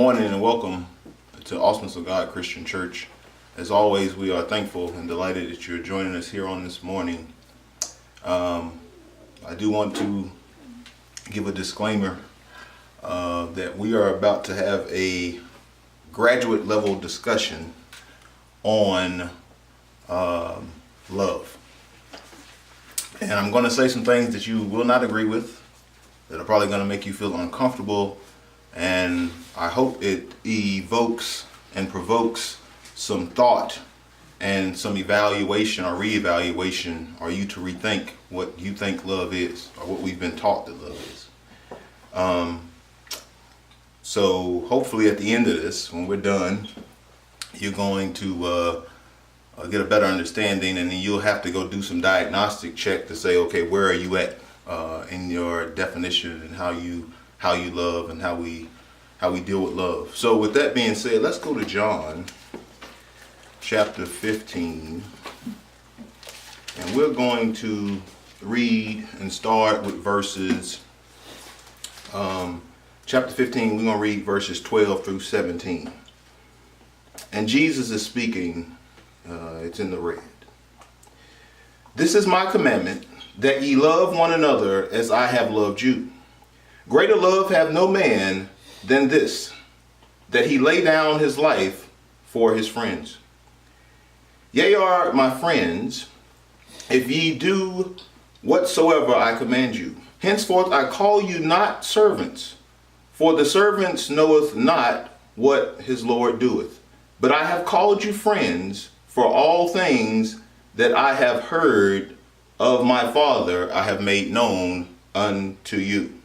morning and welcome to Awesomeness of God Christian Church. As always, we are thankful and delighted that you're joining us here on this morning. I do want to give a disclaimer that we are about to have a graduate level discussion on love. And I'm going to say some things that you will not agree with, that are probably going to make you feel uncomfortable. And I hope it evokes and provokes some thought and some evaluation or reevaluation, or you to rethink what you think love is, or what we've been taught that love is. So hopefully at the end of this, when we're done, you're going to get a better understanding, and then you'll have to go do some diagnostic check to say, okay, where are you at in your definition and how you love and how we deal with love. So with that being said, let's go to John chapter 15, and we're going to read and start with verses chapter 15. We're going to read verses 12 through 17, and Jesus is speaking. It's in the red. "This is my commandment, that ye love one another as I have loved you. Greater love hath no man than this, that he lay down his life for his friends. Ye are my friends, if ye do whatsoever I command you. Henceforth I call you not servants, for the servant knoweth not what his Lord doeth. But I have called you friends, for all things that I have heard of my Father I have made known unto you.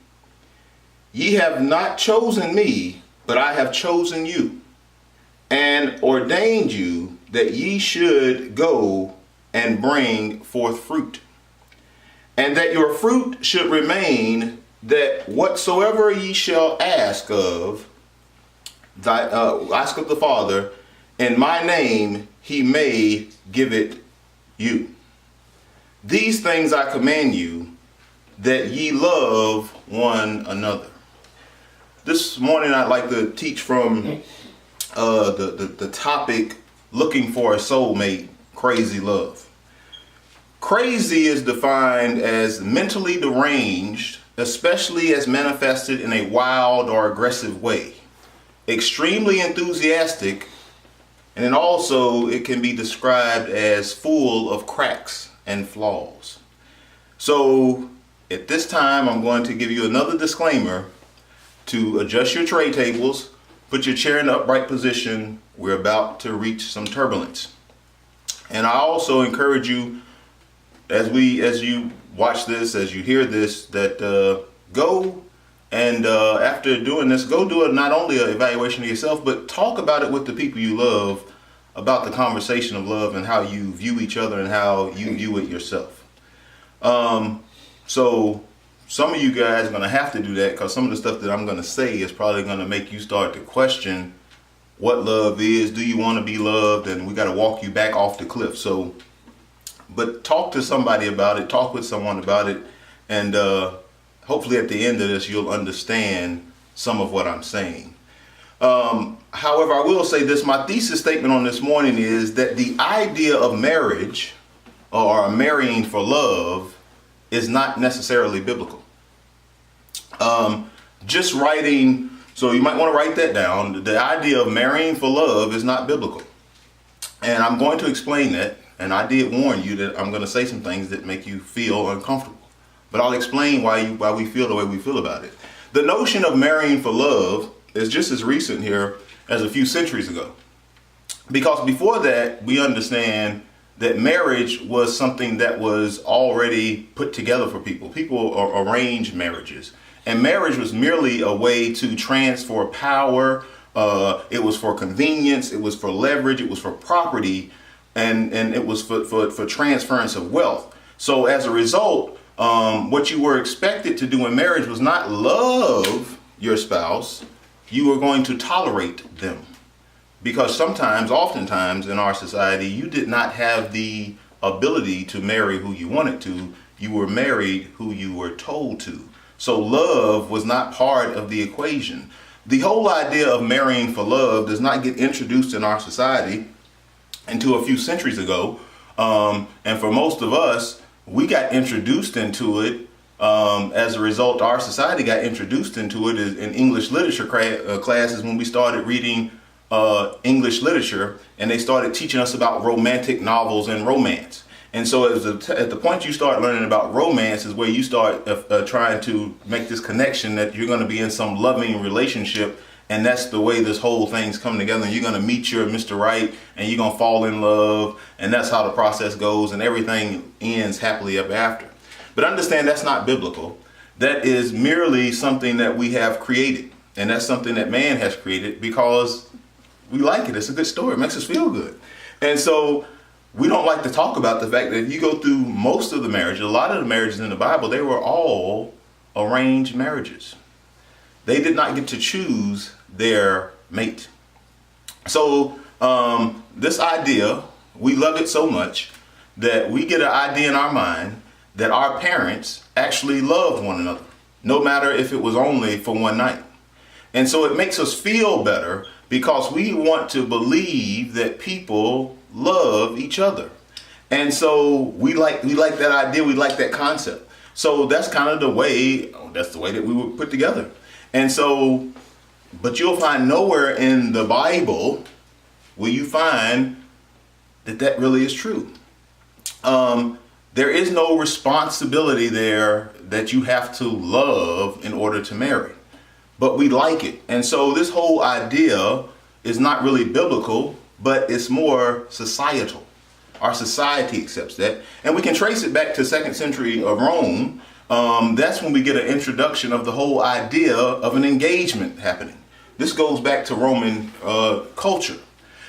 Ye have not chosen me, but I have chosen you, and ordained you that ye should go and bring forth fruit, and that your fruit should remain, that whatsoever ye shall ask of the Father in my name, he may give it you. These things I command you, that ye love one another." This morning I'd like to teach from the topic, looking for a soulmate, crazy love. Crazy is defined as mentally deranged, especially as manifested in a wild or aggressive way. Extremely enthusiastic, and then also it can be described as full of cracks and flaws. So at this time, I'm going to give you another disclaimer to adjust your tray tables, put your chair in the upright position. We're about to reach some turbulence. And I also encourage you, as you watch this, as you hear this, that go and after doing this, go do not only an evaluation of yourself, but talk about it with the people you love, about the conversation of love and how you view each other and how you view it yourself. So some of you guys are going to have to do that, because some of the stuff that I'm going to say is probably going to make you start to question what love is. Do you want to be loved? And we got to walk you back off the cliff. So, but talk to somebody about it, talk with someone about it, and hopefully at the end of this, you'll understand some of what I'm saying. However, I will say this, my thesis statement on this morning is that the idea of marriage or marrying for love is not necessarily biblical. Just writing, so you might want to write that down. The idea of marrying for love is not biblical. And I'm going to explain that. And I did warn you that I'm going to say some things that make you feel uncomfortable. But I'll explain why we feel the way we feel about it. The notion of marrying for love is just as recent here as a few centuries ago. Because before that, we understand that marriage was something that was already put together for people. People arranged marriages. And marriage was merely a way to transfer power. It was for convenience. It was for leverage. It was for property. And it was for transference of wealth. So as a result, what you were expected to do in marriage was not love your spouse. You were going to tolerate them. Because oftentimes in our society, you did not have the ability to marry who you wanted to. You were married who you were told to. So love was not part of the equation. the whole idea of marrying for love does not get introduced in our society until a few centuries ago. And for most of us, we got introduced into it. As a result, our society got introduced into it in English literature classes when we started reading English literature, and they started teaching us about romantic novels and romance. And so at the point you start learning about romance is where you start trying to make this connection that you're going to be in some loving relationship, and that's the way this whole thing's coming together. And you're going to meet your Mr. Right, and you're going to fall in love, and that's how the process goes, and everything ends happily ever after. But understand that's not biblical. That is merely something that we have created, and that's something that man has created because we like it. It's a good story. It makes us feel good. And so we don't like to talk about the fact that if you go through most of the marriages, a lot of the marriages in the Bible, they were all arranged marriages. They did not get to choose their mate. So this idea, we love it so much that we get an idea in our mind that our parents actually loved one another, no matter if it was only for one night. And so it makes us feel better because we want to believe that people love each other. And so we like that idea, we like that concept. So that's kind of the way that we were put together. And so, but you'll find nowhere in the Bible will you find that really is true. There is no responsibility there that you have to love in order to marry, but we like it. And so this whole idea is not really biblical, but it's more societal. Our society accepts that. And we can trace it back to 2nd century of Rome. That's when we get an introduction of the whole idea of an engagement happening. This goes back to Roman culture.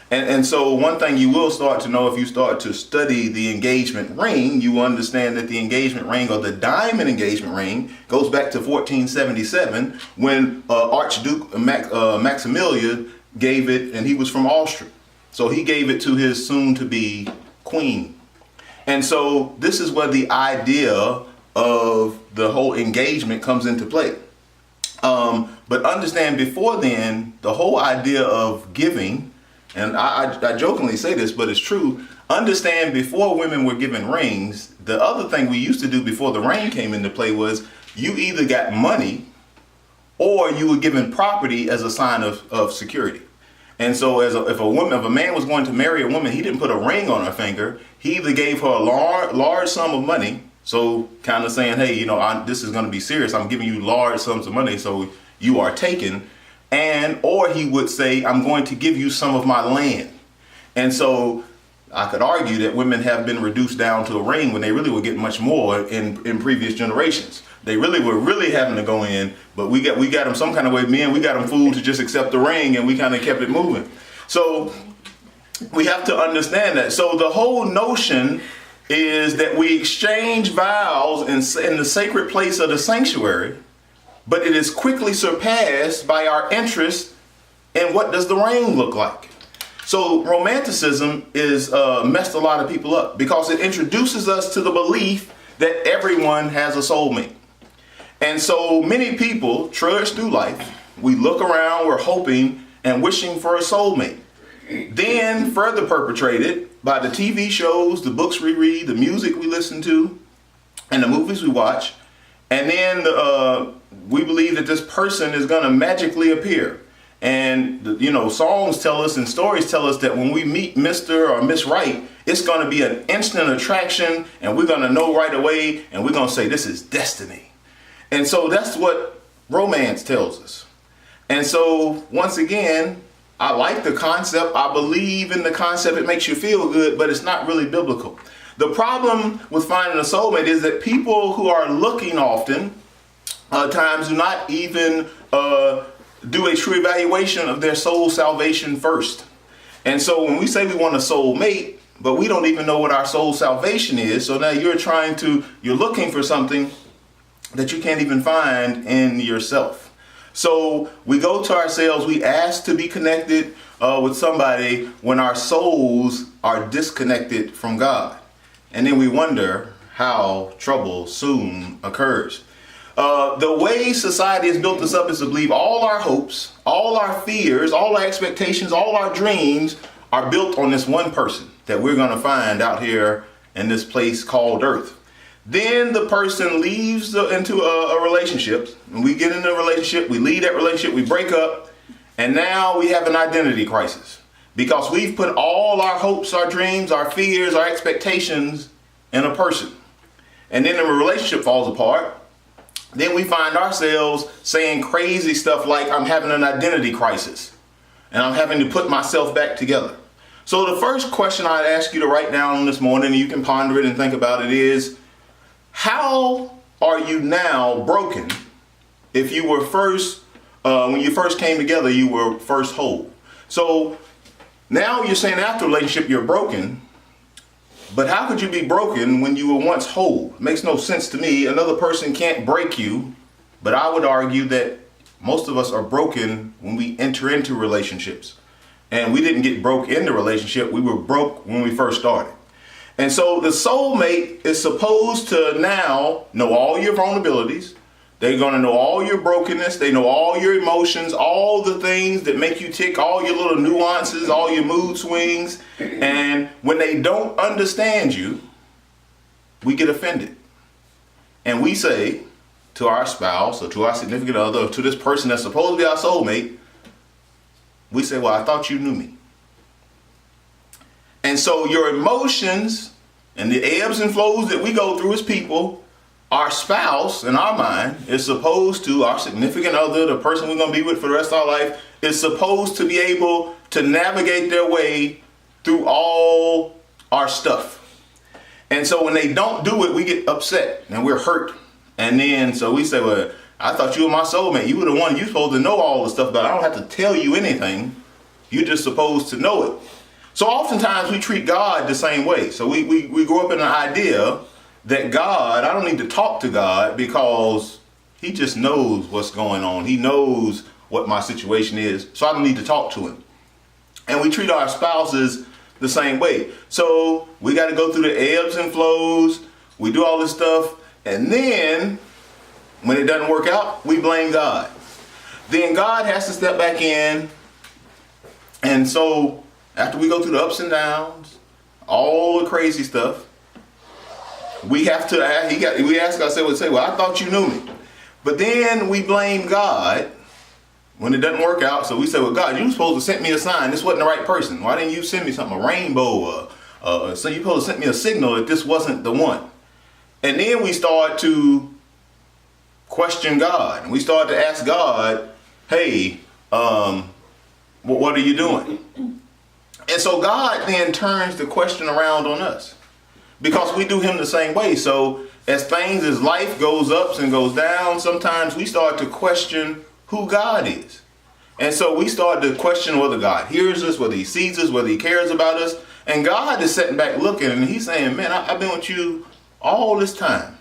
And so one thing you will start to know if you start to study the engagement ring, you understand that the engagement ring, or the diamond engagement ring, goes back to 1477 when Archduke Maximilian gave it, and he was from Austria. So he gave it to his soon-to-be queen. And so this is where the idea of the whole engagement comes into play. But understand before then, the whole idea of giving, and I jokingly say this, but it's true. Understand before women were given rings, the other thing we used to do before the ring came into play was you either got money or you were given property as a sign of security. And so if a man was going to marry a woman, he didn't put a ring on her finger. He either gave her a large sum of money. So kind of saying, hey, this is going to be serious. I'm giving you large sums of money, so you are taken. Or he would say, I'm going to give you some of my land. And so I could argue that women have been reduced down to a ring when they really were getting much more in previous generations. They really were having to go in, but we got them some kind of way. Men, we got them fooled to just accept the ring, and we kind of kept it moving. So we have to understand that. So the whole notion is that we exchange vows in the sacred place of the sanctuary, but it is quickly surpassed by our interest in what does the ring look like. So romanticism is messed a lot of people up because it introduces us to the belief that everyone has a soulmate. And so many people trudge through life. We look around, we're hoping and wishing for a soulmate. Then further perpetrated by the TV shows, the books we read, the music we listen to, and the movies we watch. And then we believe that this person is going to magically appear. And, songs tell us and stories tell us that when we meet Mr. or Miss Right, it's going to be an instant attraction, and we're going to know right away, and we're going to say, this is destiny. And so that's what romance tells us. And so once again, I like the concept. I believe in the concept. It makes you feel good, but it's not really biblical. The problem with finding a soulmate is that people who are looking often times do not even do a true evaluation of their soul salvation first. And so when we say we want a soulmate, but we don't even know what our soul salvation is, so now you're looking for something that you can't even find in yourself. So we go to ourselves, we ask to be connected with somebody when our souls are disconnected from God. And then we wonder how trouble soon occurs. The way society has built us up is to believe all our hopes, all our fears, all our expectations, all our dreams are built on this one person that we're going to find out here in this place called Earth. Then the person leaves into a relationship, and we get into a relationship, we leave that relationship, we break up, and now we have an identity crisis because we've put all our hopes, our dreams, our fears, our expectations in a person. And then the relationship falls apart. Then we find ourselves saying crazy stuff like, I'm having an identity crisis and I'm having to put myself back together. So the first question I'd ask you to write down this morning, and you can ponder it and think about it, is how are you now broken if you were first, when you first came together, you were first whole? So now you're saying after a relationship you're broken, but how could you be broken when you were once whole? It makes no sense to me. Another person can't break you, but I would argue that most of us are broken when we enter into relationships. And we didn't get broke in the relationship, we were broke when we first started. And so the soulmate is supposed to now know all your vulnerabilities. They're going to know all your brokenness. They know all your emotions, all the things that make you tick, all your little nuances, all your mood swings. And when they don't understand you, we get offended. And we say to our spouse or to our significant other or to this person that's supposed to be our soulmate, we say, well, I thought you knew me. And so your emotions and the ebbs and flows that we go through as people, our spouse in our mind is supposed to, our significant other, the person we're going to be with for the rest of our life, is supposed to be able to navigate their way through all our stuff. And so when they don't do it, we get upset and we're hurt. And then so we say, well, I thought you were my soulmate. You were the one you're supposed to know all the stuff about. I don't have to tell you anything. You're just supposed to know it. So oftentimes we treat God the same way. So we grow up in an idea that God, I don't need to talk to God because he just knows what's going on. He knows what my situation is, so I don't need to talk to him. And we treat our spouses the same way. So we got to go through the ebbs and flows. We do all this stuff. And then when it doesn't work out, we blame God. Then God has to step back in. And so after we go through the ups and downs, all the crazy stuff, we have to, we ask ourselves, well, I thought you knew me. But then we blame God when it doesn't work out. So we say, well, God, you were supposed to send me a sign. This wasn't the right person. Why didn't you send me something, a rainbow? So you supposed to send me a signal that this wasn't the one. And then we start to question God. And we start to ask God, hey, what are you doing? And so God then turns the question around on us, because we do him the same way. So as life goes ups and goes down, sometimes we start to question who God is. And so we start to question whether God hears us, whether he sees us, whether he cares about us. And God is sitting back looking, and he's saying, man, I've been with you all this time.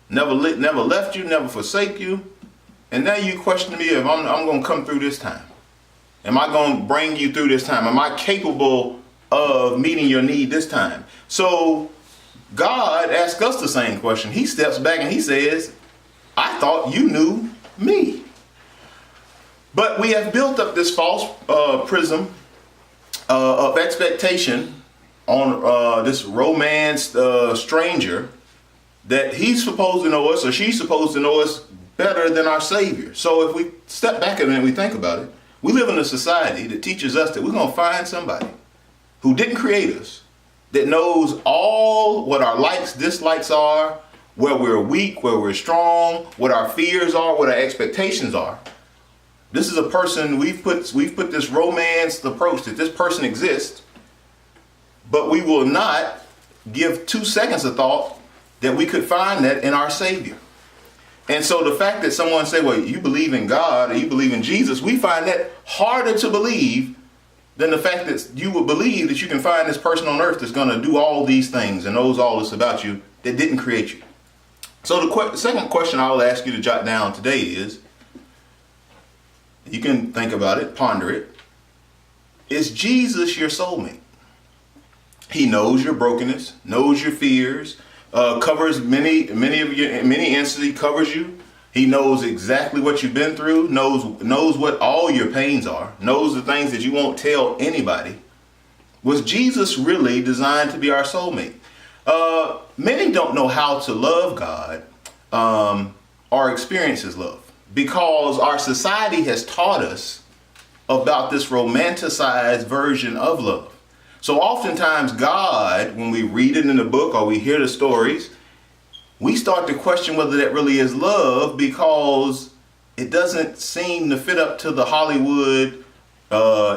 Never left you, never forsake you. And now you question me if I'm going to come through this time. Am I going to bring you through this time? Am I capable of meeting your need this time? So God asks us the same question. He steps back and he says, I thought you knew me. But we have built up this false prism of expectation on this romanced stranger that he's supposed to know us or she's supposed to know us better than our Savior. So if we step back a minute and we think about it, we live in a society that teaches us that we're going to find somebody who didn't create us, that knows all what our likes, dislikes are, where we're weak, where we're strong, what our fears are, what our expectations are. This is a person, we've put this romanced approach that this person exists, but we will not give 2 seconds of thought that we could find that in our Savior. And so the fact that someone say, well, you believe in God or you believe in Jesus, we find that harder to believe than the fact that you would believe that you can find this person on earth that's going to do all these things and knows all this about you that didn't create you. So the second question I'll ask you to jot down today is, you can think about it, ponder it. Is Jesus your soulmate? He knows your brokenness, knows your fears, covers many instances. He covers you. He knows exactly what you've been through, knows what all your pains are, knows the things that you won't tell anybody. Was Jesus really designed to be our soulmate? Many don't know how to love God or experience his love, because our society has taught us about this romanticized version of love. So oftentimes God, when we read it in the book or we hear the stories, we start to question whether that really is love, because it doesn't seem to fit up to the Hollywood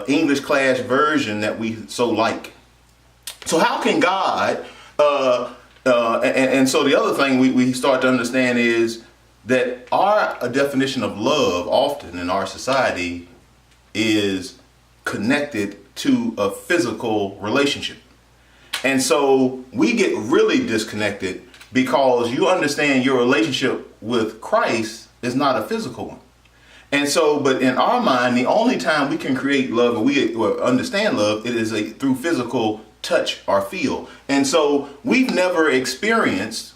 English class version that we so like. So how can God, and so the other thing we start to understand is that our definition of love often in our society is connected to a physical relationship. And so we get really disconnected because you understand your relationship with Christ is not a physical one. And so, but in our mind, the only time we can create love or we understand love, it is through physical touch or feel. And so we've never experienced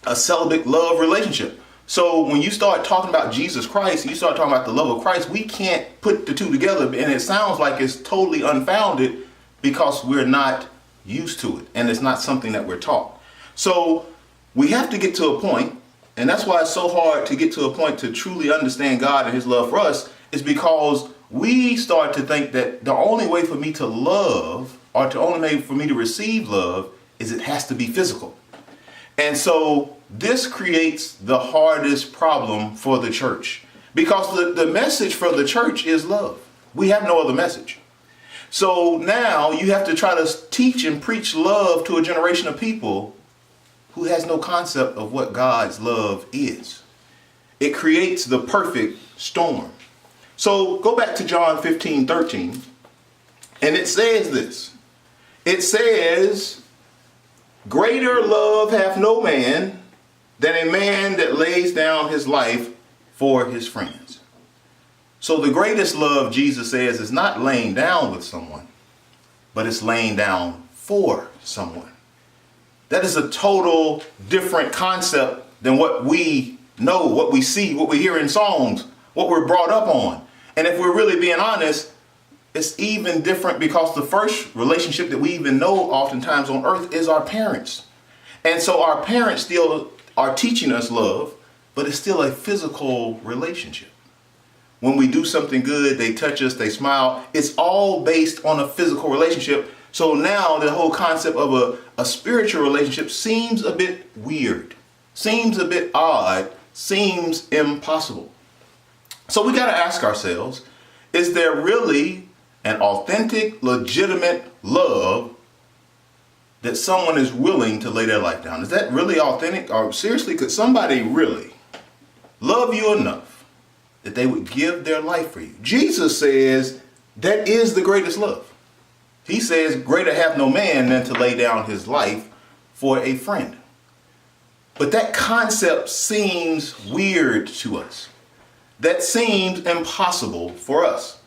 a celibate love relationship. So when you start talking about Jesus Christ, you start talking about the love of Christ, we can't put the two together. And it sounds like it's totally unfounded because we're not used to it. And it's not something that we're taught. So we have to get to a point, and that's why it's so hard to get to a point to truly understand God and his love for us, is because we start to think that the only way for me to love, or the only way for me to receive love, is it has to be physical. And so this creates the hardest problem for the church, because the message for the church is love. We have no other message. So now you have to try to teach and preach love to a generation of people who has no concept of what God's love is. It creates the perfect storm. So go back to John 15:13, and it says this. It says, greater love hath no man than a man that lays down his life for his friends. So the greatest love, Jesus says, is not laying down with someone, but it's laying down for someone. That is a total different concept than what we know, what we see, what we hear in songs, what we're brought up on. And if we're really being honest, it's even different because the first relationship that we even know oftentimes on earth is our parents. And so our parents still are teaching us love, but it's still a physical relationship. When we do something good, they touch us, they smile. It's all based on a physical relationship. So now the whole concept of a spiritual relationship seems a bit weird, seems a bit odd, seems impossible. So we got to ask ourselves, is there really an authentic, legitimate love that someone is willing to lay their life down? Is that really authentic? Or seriously, could somebody really love you enough that they would give their life for you? Jesus says that is the greatest love. He says, greater hath no man than to lay down his life for a friend. But that concept seems weird to us. That seems impossible for us.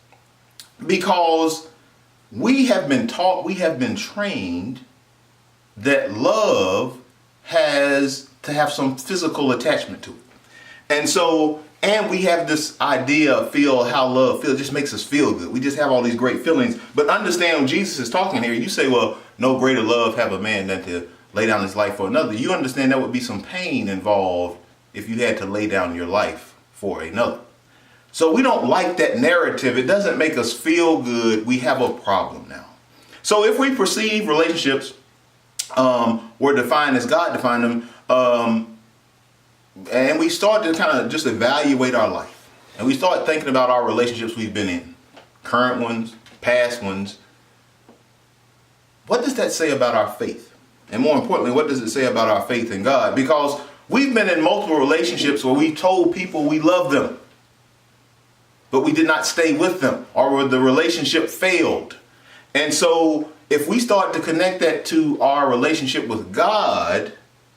Because we have been taught, we have been trained that love has to have some physical attachment to it. And so, and we have this idea of how love feels. It just makes us feel good. We just have all these great feelings. But understand when Jesus is talking here, you say, well, no greater love have a man than to lay down his life for another. You understand there would be some pain involved if you had to lay down your life for another. So we don't like that narrative. It doesn't make us feel good. We have a problem now. So if we perceive relationships were defined as God defined them, and we start to kind of just evaluate our life, and we start thinking about our relationships we've been in, current ones, past ones, what does that say about our faith? And more importantly, what does it say about our faith in God? Because we've been in multiple relationships where we told people we love them, but we did not stay with them, or the relationship failed. And so if we start to connect that to our relationship with God,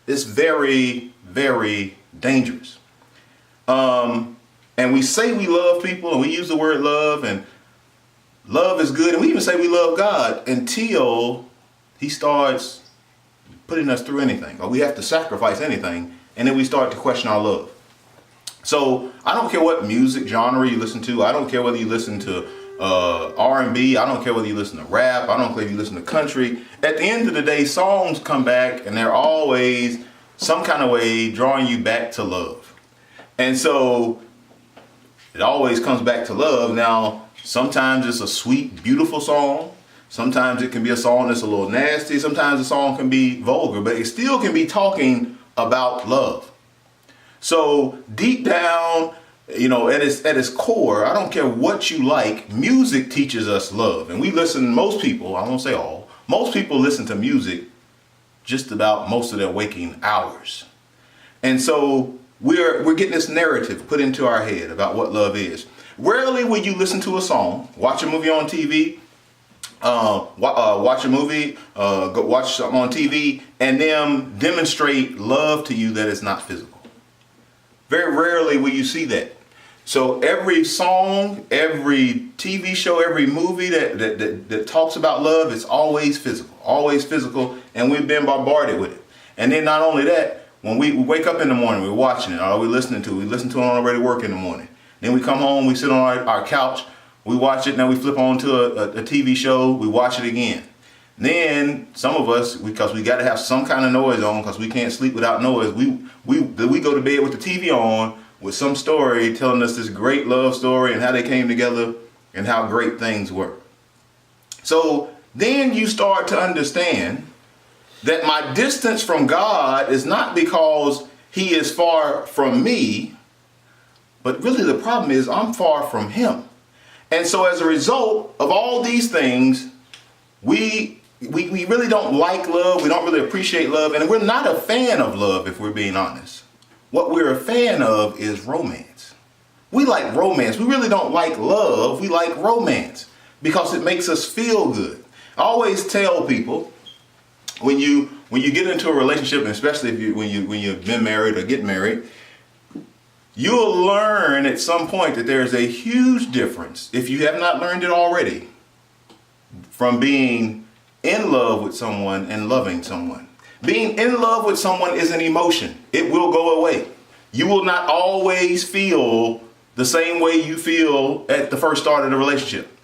it's very, very dangerous. And we say we love people, and we use the word love, and love is good, and we even say we love God until he starts putting us through anything, or we have to sacrifice anything, and then we start to question our love. So I don't care what music genre you listen to. I don't care whether you listen to R&B. I don't care whether you listen to rap. I don't care if you listen to country. At the end of the day, songs come back, and they're always some kind of way drawing you back to love. And so it always comes back to love. Now, sometimes it's a sweet, beautiful song. Sometimes it can be a song that's a little nasty. Sometimes the song can be vulgar, but it still can be talking about love. So deep down, you know, at its core, I don't care what you like, music teaches us love. And we listen, most people, I won't say all, most people listen to music just about most of their waking hours. And so we're getting this narrative put into our head about what love is. Rarely will you listen to a song, watch a movie on TV, watch a movie, go watch something on TV, and them demonstrate love to you that is not physical. Very rarely will you see that. So every song, every TV show, every movie that talks about love is always physical, and we've been bombarded with it. And then not only that, when we wake up in the morning, we're watching it, or we're listening to it. We listen to it on our way to work in the morning. Then we come home, we sit on our couch, we watch it, now we flip on to a TV show, we watch it again. Then some of us, because we got to have some kind of noise on, because we can't sleep without noise, we go to bed with the TV on with some story telling us this great love story and how they came together and how great things were. So then you start to understand that my distance from God is not because he is far from me, but really the problem is I'm far from him. And so as a result of all these things, we really don't like love. We don't really appreciate love. And we're not a fan of love, if we're being honest. What we're a fan of is romance. We like romance. We really don't like love. We like romance because it makes us feel good. I always tell people, when you get into a relationship, and especially when you've been married or get married, you'll learn at some point that there's a huge difference, if you have not learned it already, from being in love with someone and loving someone. Being in love with someone is an emotion. It will go away. You will not always feel the same way you feel at the first start of the relationship.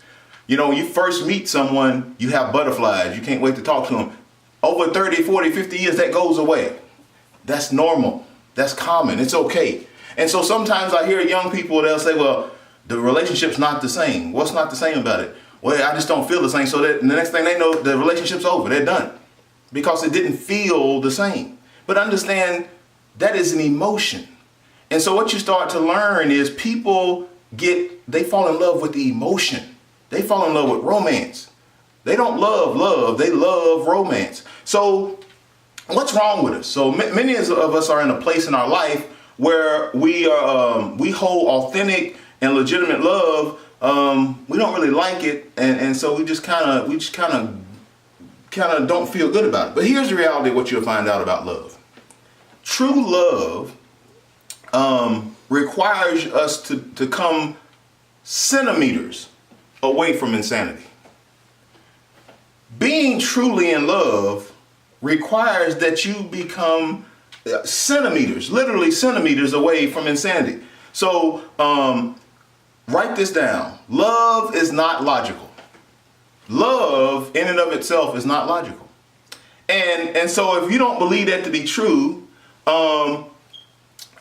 You know, when you first meet someone, you have butterflies. You can't wait to talk to them. Over 30, 40, 50 years, that goes away. That's normal. That's common. It's okay. And so sometimes I hear young people, they'll say, well, the relationship's not the same. What's not the same about it? Well, I just don't feel the same. So that the next thing they know, the relationship's over. They're done. Because it didn't feel the same. But understand, that is an emotion. And so what you start to learn is people they fall in love with the emotion. They fall in love with romance. They don't love love. They love romance. So what's wrong with us? So many of us are in a place in our life where we hold authentic and legitimate love. We don't really like it. And so we just kind of don't feel good about it. But here's the reality of what you'll find out about love. True love requires us to come centimeters away from insanity. Being truly in love requires that you become centimeters, literally centimeters away from insanity. So write this down. Love is not logical. Love in and of itself is not logical. And so if you don't believe that to be true, and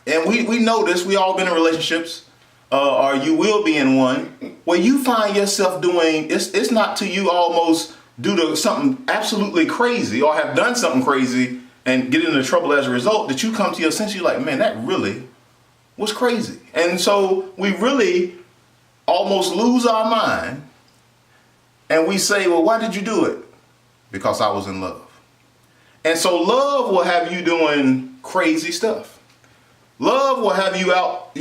we know this, we all been in relationships, or you will be in one, where you find yourself doing, it's not to you almost due to something absolutely crazy or have done something crazy and get into trouble as a result, that you come to your senses, you're like, man, that really was crazy. And so we really almost lose our mind. And we say, well, why did you do it? Because I was in love. And so love will have you doing crazy stuff. Love will have you out,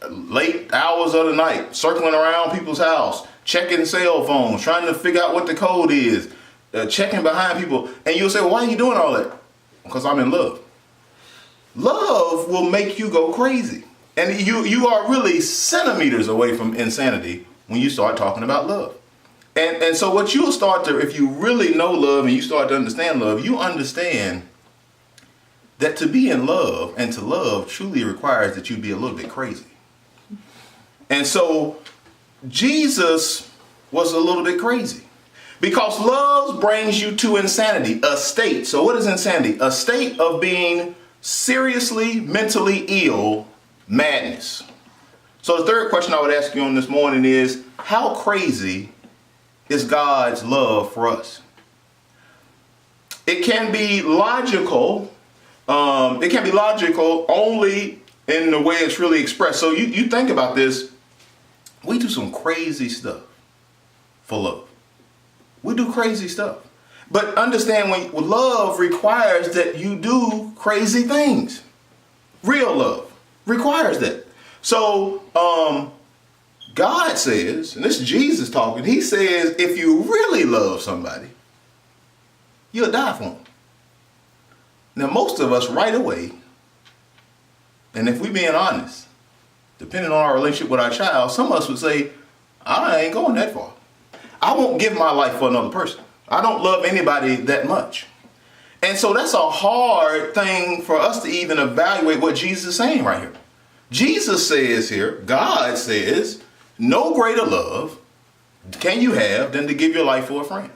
late hours of the night, circling around people's house, checking cell phones, trying to figure out what the code is, checking behind people. And you'll say, well, why are you doing all that? Because I'm in love. Love will make you go crazy. And you are really centimeters away from insanity when you start talking about love. And so what you'll start to, if you really know love and you start to understand love, you understand that to be in love and to love truly requires that you be a little bit crazy. And so Jesus was a little bit crazy because love brings you to insanity, a state. So what is insanity? A state of being seriously mentally ill, madness. So the third question I would ask you on this morning is, how crazy is God's love for us? It can be logical. It can be logical only in the way it's really expressed. So you think about this. We do some crazy stuff for love. We do crazy stuff. But understand, when love requires that you do crazy things. Real love requires that. So God says, and this is Jesus talking, he says, if you really love somebody, you'll die for them. Now, most of us right away, and if we're being honest, depending on our relationship with our child, some of us would say, I ain't going that far. I won't give my life for another person. I don't love anybody that much. And so that's a hard thing for us to even evaluate what Jesus is saying right here. Jesus says here, God says, no greater love can you have than to give your life for a friend.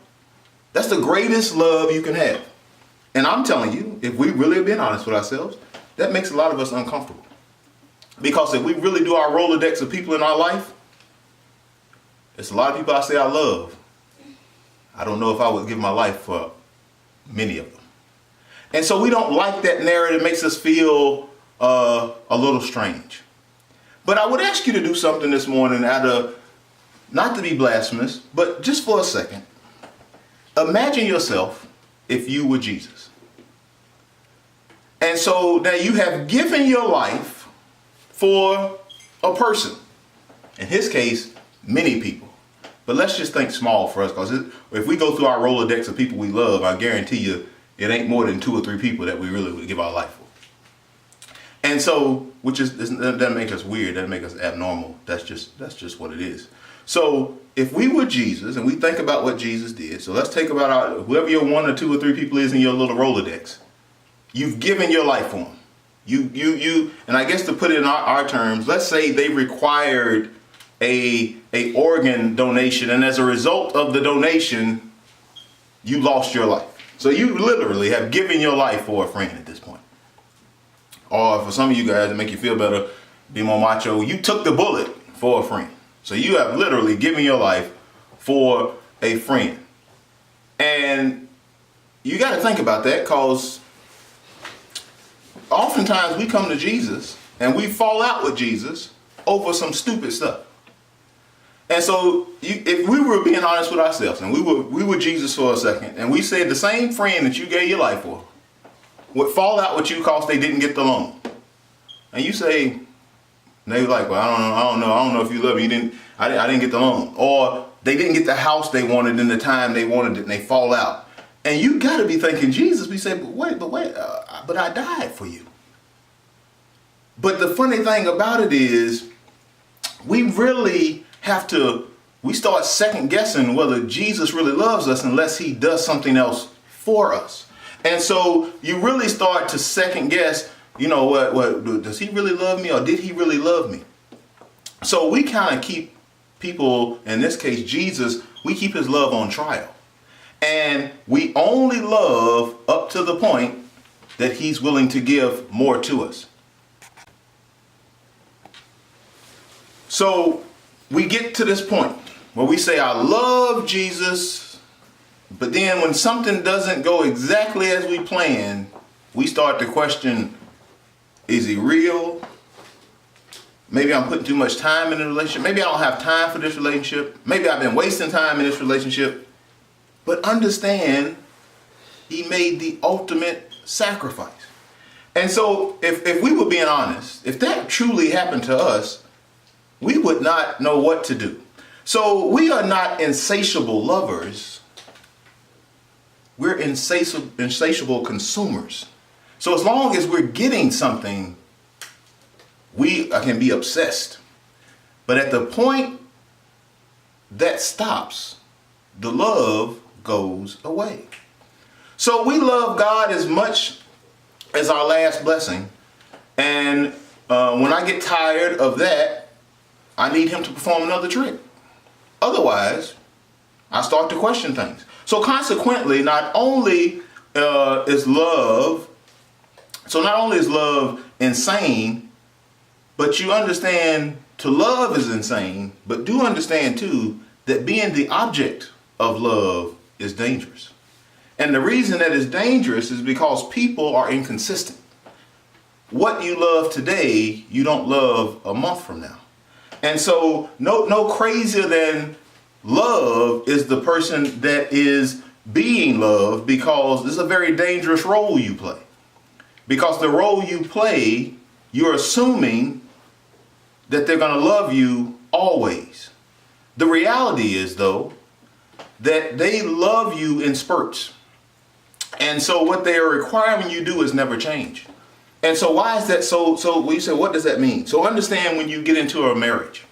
That's the greatest love you can have. And I'm telling you, if we really have been honest with ourselves, that makes a lot of us uncomfortable. Because if we really do our Rolodex of people in our life, there's a lot of people I say I love. I don't know if I would give my life for many of them. And so we don't like that narrative. It makes us feel a little strange. But I would ask you to do something this morning not to be blasphemous, but just for a second. Imagine yourself if you were Jesus. And so now you have given your life for a person. In his case, many people. But let's just think small for us, because if we go through our Rolodex of people we love, I guarantee you it ain't more than 2 or 3 people that we really would give our life for. And so, that doesn't make us weird, doesn't make us abnormal. That's just what it is. So if we were Jesus and we think about what Jesus did, so let's take about whoever your 1 or 2 or 3 people is in your little Rolodex. You've given your life for them. You, and I guess to put it in our terms, let's say they required a organ donation, and as a result of the donation, you lost your life. So you literally have given your life for a friend at this point. Or for some of you guys, to make you feel better, be more macho, you took the bullet for a friend. So you have literally given your life for a friend. And you got to think about that, because oftentimes we come to Jesus and we fall out with Jesus over some stupid stuff. And so if we were being honest with ourselves and we were Jesus for a second, and we said the same friend that you gave your life for would fall out with you because they didn't get the loan. And you say, and they were like, well, I don't know if you love me. I didn't get the loan. Or they didn't get the house they wanted in the time they wanted it, and they fall out. And you got to be thinking, Jesus, we say, but I died for you. But the funny thing about it is, we really we start second guessing whether Jesus really loves us unless he does something else for us. And so you really start to second guess, what does he really love me, or did he really love me? So we kind of keep people, in this case Jesus, we keep his love on trial. And we only love up to the point that he's willing to give more to us. So we get to this point where we say, I love Jesus, but then when something doesn't go exactly as we planned, we start to question, is he real? Maybe I'm putting too much time in the relationship. Maybe I don't have time for this relationship. Maybe I've been wasting time in this relationship. But understand, he made the ultimate sacrifice. And so if we were being honest, if that truly happened to us, we would not know what to do. So we are not insatiable lovers. We're insatiable consumers. So as long as we're getting something, we can be obsessed. But at the point that stops, the love goes away. So we love God as much as our last blessing. And when I get tired of that, I need him to perform another trick. Otherwise, I start to question things. So consequently, not only is love insane, but you understand to love is insane, but do understand too that being the object of love is dangerous. And the reason that it's dangerous is because people are inconsistent. What you love today, you don't love a month from now. And so no crazier than love is the person that is being loved, because this is a very dangerous role you play. Because the role you play, you're assuming that they're going to love you always. The reality is, though, that they love you in spurts. And so what they are requiring you do is never change. And so why is that so when you say, what does that mean? So understand, when you get into a marriage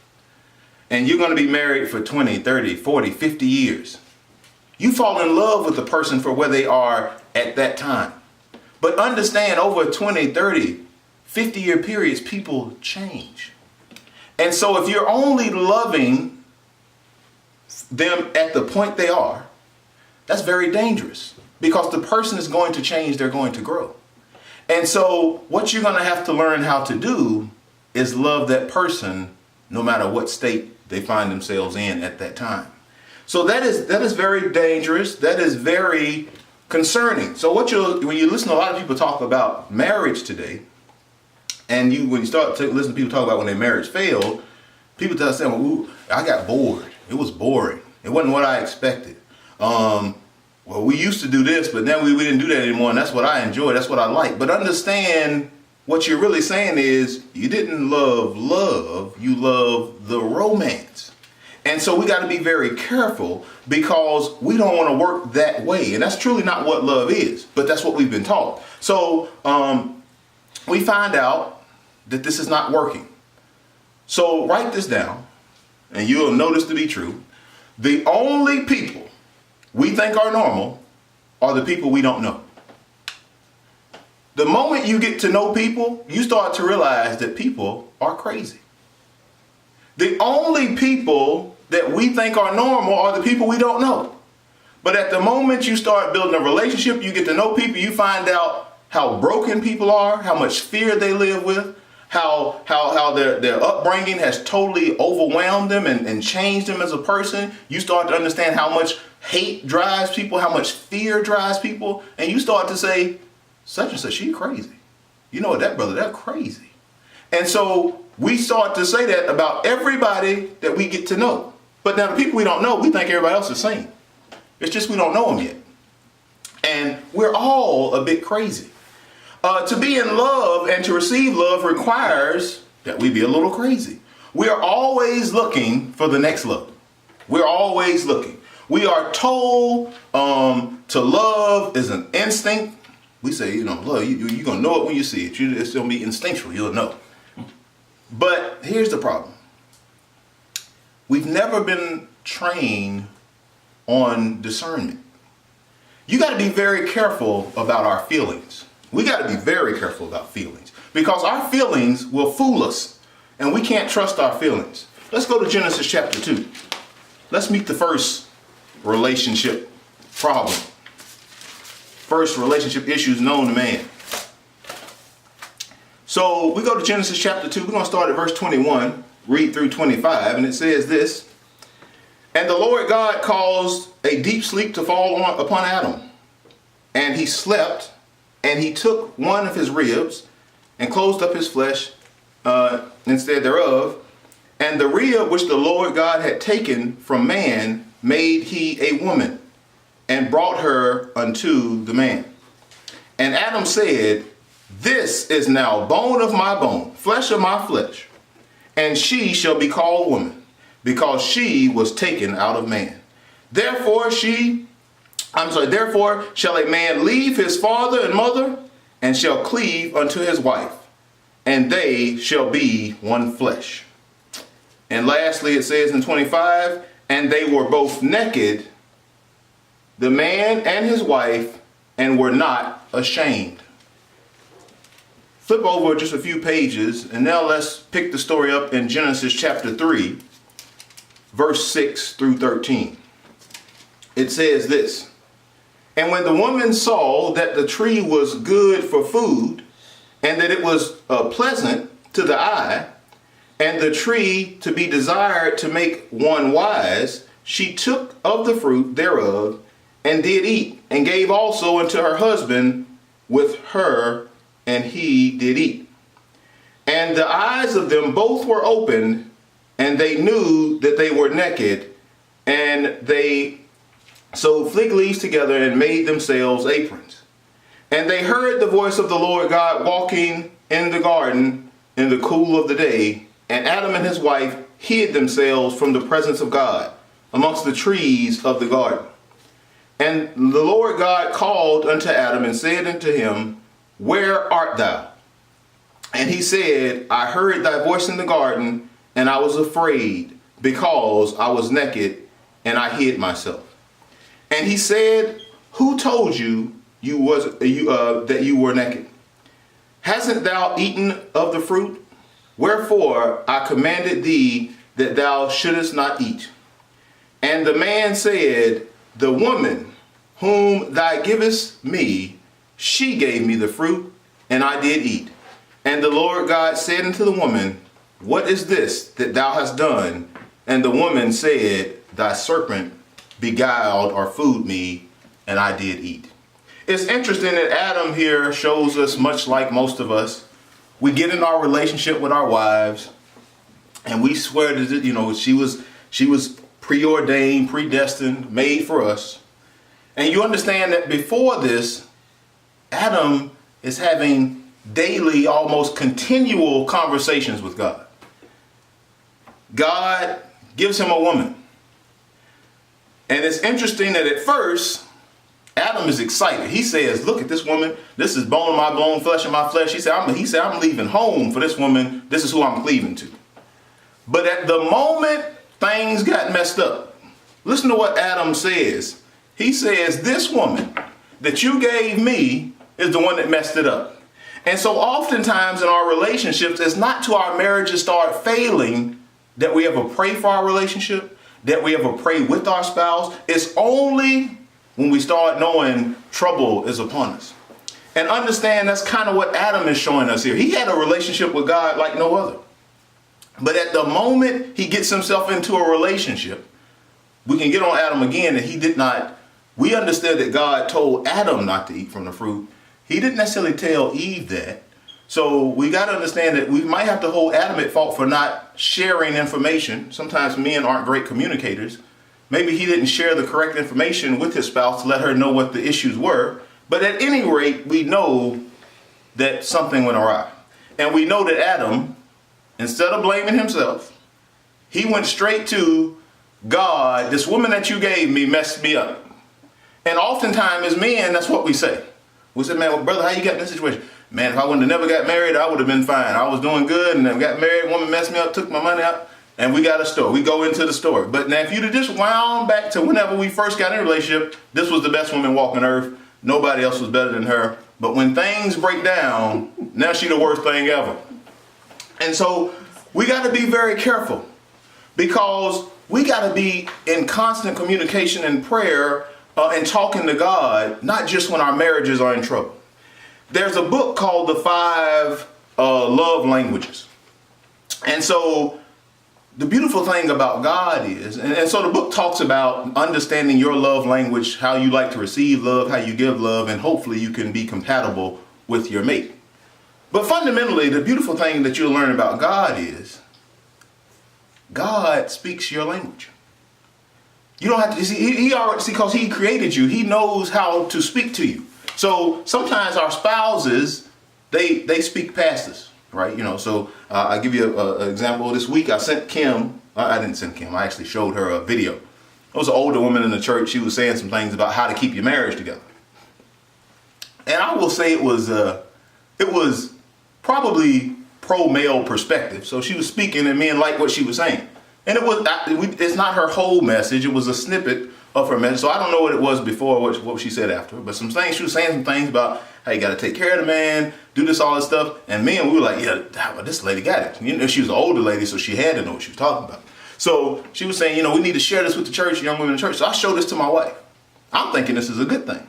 and you're going to be married for 20, 30, 40, 50 years, you fall in love with the person for where they are at that time. But understand, over 20, 30, 50-year periods, people change. And so if you're only loving them at the point they are, that's very dangerous, because the person is going to change, they're going to grow. And so what you're going to have to learn how to do is love that person no matter what state they find themselves in at that time. So that is very dangerous. That is very concerning. So when you listen to a lot of people talk about marriage today, and when you start to listen to people talk about when their marriage failed, people start saying, well, I got bored. It was boring. It wasn't what I expected. Well, we used to do this, but then we didn't do that anymore, and that's what I enjoy. That's what I like. But understand, what you're really saying is you didn't love love, you love the romance. And so we got to be very careful, because we don't want to work that way. And that's truly not what love is, but that's what we've been taught. So we find out that this is not working. So write this down, and you'll notice to be true. The only people we think are normal are the people we don't know. The moment you get to know people, you start to realize that people are crazy. The only people that we think are normal are the people we don't know. But at the moment you start building a relationship, you get to know people, you find out how broken people are, how much fear they live with, how their upbringing has totally overwhelmed them and changed them as a person. You start to understand how much hate drives people, how much fear drives people, and you start to say, such and such, she crazy. You know what, that brother, they're crazy. And so we start to say that about everybody that we get to know. But now the people we don't know, we think everybody else is the same. It's just we don't know them yet. And we're all a bit crazy. To be in love and to receive love requires that we be a little crazy. We are always looking for the next love. We're always looking. We are told to love is an instinct. We say, love, you're going to know it when you see it. It's going to be instinctual. You'll know. But here's the problem. We've never been trained on discernment. You got to be very careful about our feelings. We got to be very careful about feelings, because our feelings will fool us, and we can't trust our feelings. Let's go to Genesis chapter 2. Let's meet the first relationship problem. First relationship issues known to man. So we go to Genesis chapter 2. We're going to start at verse 21, read through 25, and it says this. And the Lord God caused a deep sleep to fall upon Adam, and he slept. And he took one of his ribs and closed up his flesh instead thereof. And the rib which the Lord God had taken from man made he a woman, and brought her unto the man. And Adam said, this is now bone of my bone, flesh of my flesh. And she shall be called woman, because she was taken out of man. Therefore shall a man leave his father and mother, and shall cleave unto his wife, and they shall be one flesh. And lastly, it says in 25, and they were both naked the man and his wife, and were not ashamed. Flip over just a few pages, and now let's pick the story up in Genesis chapter 3, verse 6 through 13. It says this: "And when the woman saw that the tree was good for food, and that it was pleasant to the eye, and the tree to be desired to make one wise, she took of the fruit thereof, and did eat, and gave also unto her husband with her, and he did eat. And the eyes of them both were opened, and they knew that they were naked, and they sewed fig leaves together and made themselves aprons. And they heard the voice of the Lord God walking in the garden in the cool of the day, and Adam and his wife hid themselves from the presence of God amongst the trees of the garden. And the Lord God called unto Adam and said unto him, Where art thou? And he said, I heard thy voice in the garden, and I was afraid, because I was naked, and I hid myself. And he said, Who told you that you were naked? Hasn't thou eaten of the fruit? Wherefore I commanded thee that thou shouldest not eat. And the man said, The woman whom thou givest me, she gave me the fruit, and I did eat. And the Lord God said unto the woman, What is this that thou hast done? And the woman said, Thy serpent beguiled or fooled me, and I did eat. It's interesting that Adam here shows us, much like most of us, we get in our relationship with our wives, and we swear that she was preordained, predestined, made for us. And you understand that before this, Adam is having daily, almost continual conversations with God. God gives him a woman. And it's interesting that at first, Adam is excited. He says, look at this woman. This is bone of my bone, flesh of my flesh. He said, I'm leaving home for this woman. This is who I'm cleaving to. But at the moment things got messed up, listen to what Adam says. He says, this woman that you gave me is the one that messed it up. And so oftentimes in our relationships, it's not till our marriages start failing that we ever pray for our relationship, that we ever pray with our spouse. It's only when we start knowing trouble is upon us. And understand that's kind of what Adam is showing us here. He had a relationship with God like no other. But at the moment he gets himself into a relationship, we can get on Adam again, and he did not. We understood that God told Adam not to eat from the fruit. He didn't necessarily tell Eve that. So we got to understand that we might have to hold Adam at fault for not sharing information. Sometimes men aren't great communicators. Maybe he didn't share the correct information with his spouse to let her know what the issues were. But at any rate, we know that something went awry. And we know that Adam, instead of blaming himself, he went straight to God. This woman that you gave me messed me up. And oftentimes as men, that's what we say. We say, man, well, brother, how you got in this situation? Man, if I wouldn't have never got married, I would have been fine. I was doing good and then got married. Woman messed me up, took my money out, and we got a story. We go into the story. But now if you'd have just wound back to whenever we first got in a relationship, this was the best woman walking earth. Nobody else was better than her. But when things break down, now she's the worst thing ever. And so we got to be very careful, because we got to be in constant communication and prayer and talking to God, not just when our marriages are in trouble. There's a book called The 5 Love Languages. And so the beautiful thing about God is, and so the book talks about understanding your love language, how you like to receive love, how you give love, and hopefully you can be compatible with your mate. But fundamentally, the beautiful thing that you'll learn about God is God speaks your language. You don't have to see, he already, because he created you, he knows how to speak to you. So sometimes our spouses, they speak past us, right? So I'll give you an example. This week I sent Kim, I didn't send Kim, I actually showed her a video. It was an older woman in the church. She was saying some things about how to keep your marriage together. And I will say it was probably pro-male perspective. So she was speaking and men liked what she was saying. And it's not her whole message. It was a snippet of her message. So I don't know what it was before, what she said after, but some things, she was saying some things about how you got to take care of the man, do this, all this stuff. And me and we were like, yeah, well, this lady got it. You know, she was an older lady, so she had to know what she was talking about. So she was saying, you know, we need to share this with the church, young women in the church. So I showed this to my wife. I'm thinking this is a good thing.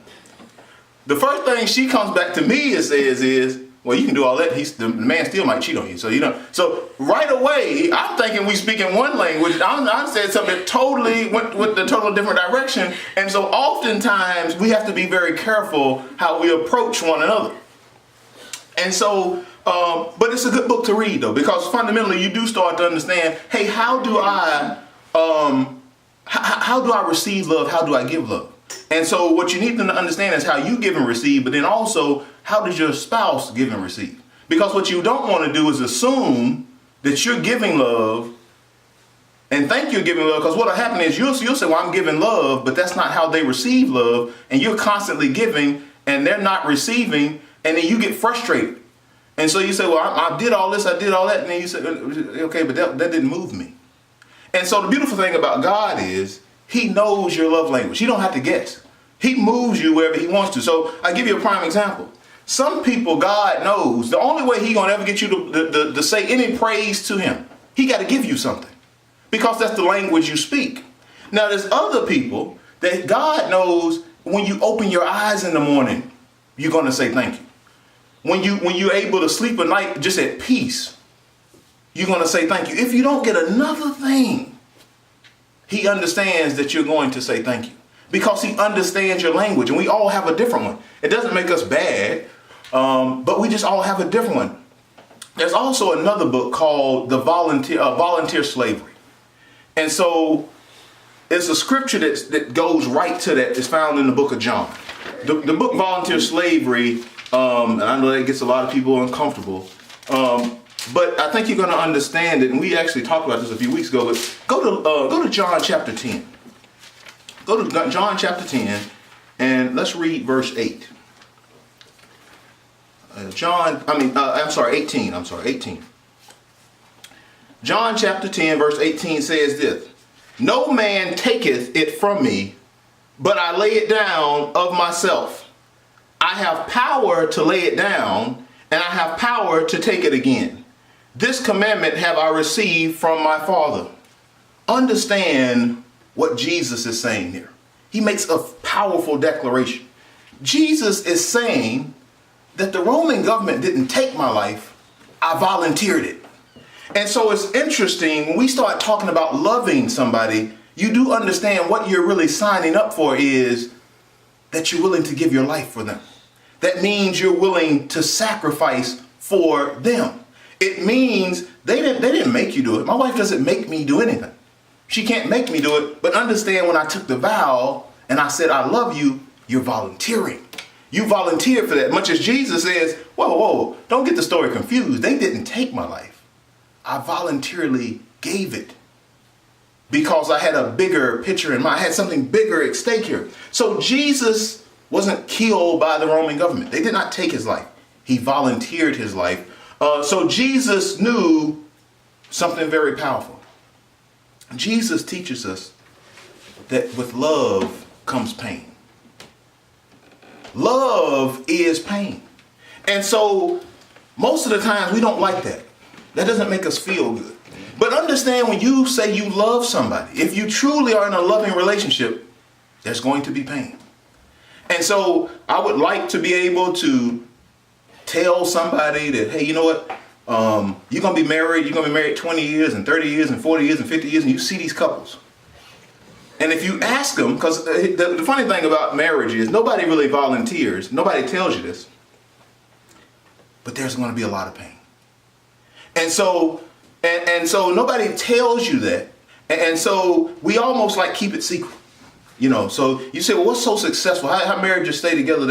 The first thing she comes back to me and says is, well, you can do all that. The man still might cheat on you. So, you know, so right away, I'm thinking we speak in one language. I said something that totally went with the total different direction. And so oftentimes we have to be very careful how we approach one another. And so, but it's a good book to read though, because fundamentally you do start to understand, hey, how do I receive love? How do I give love? And so what you need to understand is how you give and receive, but then also how does your spouse give and receive? Because what you don't want to do is assume that you're giving love and think you're giving love, because what will happen is you'll say, well, I'm giving love, but that's not how they receive love. And you're constantly giving and they're not receiving, and then you get frustrated. And so you say, well, I did all this, I did all that. And then you say, okay, but that didn't move me. And so the beautiful thing about God is he knows your love language. He don't have to guess. He moves you wherever he wants to. So I give you a prime example. Some people, God knows the only way he gonna ever get you to say any praise to him, he got to give you something, because that's the language you speak. Now there's other people that God knows when you open your eyes in the morning, you're gonna say thank you. When you're able to sleep at night just at peace, you're gonna say thank you. If you don't get another thing, he understands that you're going to say thank you, because he understands your language, and we all have a different one. It doesn't make us bad, but we just all have a different one. There's also another book called Volunteer Slavery. And so it's a scripture that goes right to that. It's found in the book of John. The book Volunteer Slavery, and I know that gets a lot of people uncomfortable, but I think you're going to understand it, and we actually talked about this a few weeks ago. But go to John chapter 10. Go to John chapter 10, and let's read verse 8. 18. 18. John chapter 10, verse 18 says this: "No man taketh it from me, but I lay it down of myself. I have power to lay it down, and I have power to take it again. This commandment have I received from my Father." Understand what Jesus is saying here. He makes a powerful declaration. Jesus is saying that the Roman government didn't take my life, I volunteered it. And so it's interesting, when we start talking about loving somebody, you do understand what you're really signing up for is that you're willing to give your life for them. That means you're willing to sacrifice for them. It means they didn't make you do it. My wife doesn't make me do anything. She can't make me do it, but understand when I took the vow and I said, I love you, you're volunteering. You volunteered for that. Much as Jesus says, whoa, don't get the story confused. They didn't take my life. I voluntarily gave it because I had a bigger picture in mind. I had something bigger at stake here. So Jesus wasn't killed by the Roman government. They did not take his life. He volunteered his life. So Jesus knew something very powerful. Jesus teaches us that with love comes pain. Love is pain. And so most of the times we don't like that. That doesn't make us feel good. But understand, when you say you love somebody, if you truly are in a loving relationship, there's going to be pain. And so I would like to be able to tell somebody that, hey, you know what? You're going to be married 20 years and 30 years and 40 years and 50 years, and you see these couples. And if you ask them, because the funny thing about marriage is nobody really volunteers. Nobody tells you this. But there's going to be a lot of pain. And so nobody tells you that. And so we almost like keep it secret. You know, so you say, well, what's so successful? How marriages stay together?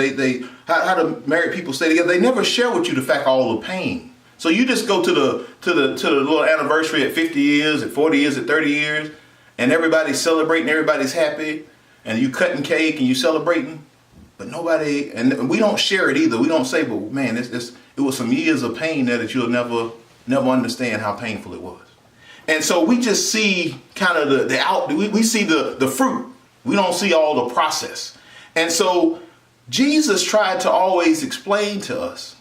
How do married people stay together? They never share with you the fact all the pain. So you just go to the little anniversary at 50 years, at 40 years, at 30 years, and everybody's celebrating, everybody's happy, and you cutting cake and you celebrating, but nobody, and we don't share it either. We don't say, but man, it was some years of pain there that you'll never understand how painful it was. And so we just see kind of we see the fruit. We don't see all the process. And so Jesus tried to always explain to us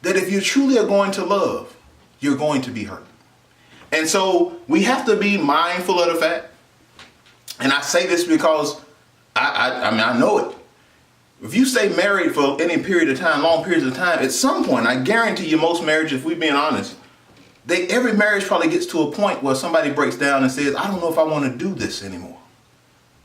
that if you truly are going to love, you're going to be hurt. And so we have to be mindful of the fact, and I say this because I know it. If you stay married for any period of time, long periods of time, at some point, I guarantee you most marriages, if we're being honest, every marriage probably gets to a point where somebody breaks down and says, I don't know if I want to do this anymore.